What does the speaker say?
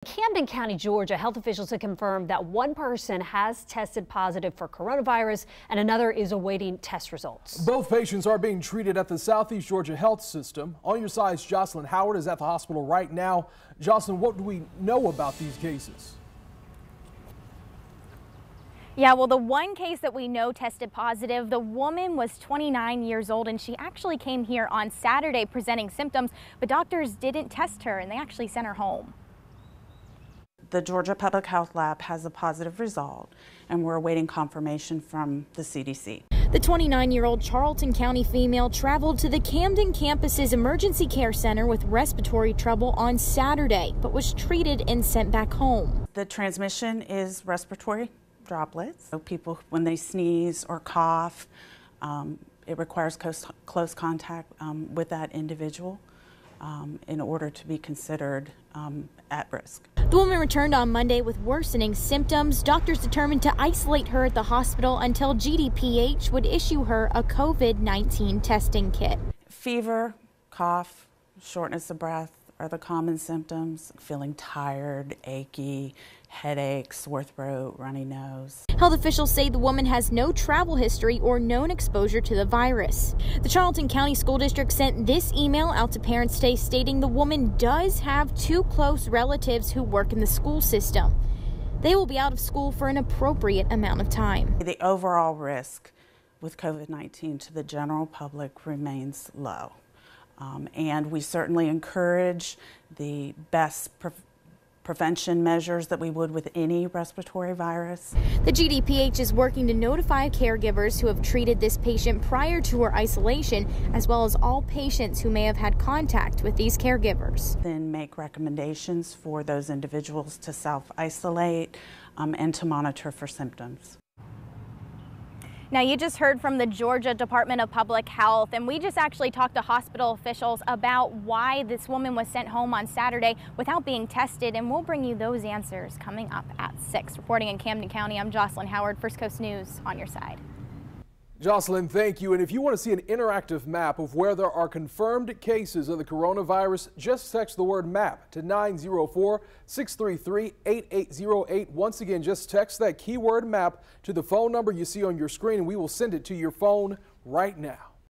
Camden County, Georgia, health officials have confirmed that one person has tested positive for coronavirus and another is awaiting test results. Both patients are being treated at the Southeast Georgia Health System. On your side's Jocelyn Howard is at the hospital right now. Jocelyn, what do we know about these cases? Yeah, well, the one case that we know tested positive, the woman was 29 years old and she actually came here on Saturday presenting symptoms, but doctors didn't test her and they actually sent her home. The Georgia Public Health Lab has a positive result, and we're awaiting confirmation from the CDC. The 29-year-old Charlton County female traveled to the Camden campus's emergency care center with respiratory trouble on Saturday, but was treated and sent back home. The transmission is respiratory droplets. So people, when they sneeze or cough, it requires close contact with that individual in order to be considered at risk. The woman returned on Monday with worsening symptoms. Doctors determined to isolate her at the hospital until GDPH would issue her a COVID-19 testing kit. Fever, cough, shortness of breath are the common symptoms. Feeling tired, achy, headache, sore throat, runny nose. Health officials say the woman has no travel history or known exposure to the virus. The Charlton County School District sent this email out to parents today stating the woman does have two close relatives who work in the school system. They will be out of school for an appropriate amount of time. The overall risk with COVID-19 to the general public remains low. And we certainly encourage the best prevention measures that we would with any respiratory virus. The GDPH is working to notify caregivers who have treated this patient prior to her isolation, as well as all patients who may have had contact with these caregivers. Then make recommendations for those individuals to self-isolate and to monitor for symptoms. Now, you just heard from the Georgia Department of Public Health, and we just actually talked to hospital officials about why this woman was sent home on Saturday without being tested, and we'll bring you those answers coming up at 6. Reporting in Camden County, I'm Jocelyn Howard, First Coast News, on your side. Jocelyn, thank you. And if you want to see an interactive map of where there are confirmed cases of the coronavirus, just text the word MAP to 904-633-8808. Once again, just text that keyword MAP to the phone number you see on your screen and we will send it to your phone right now.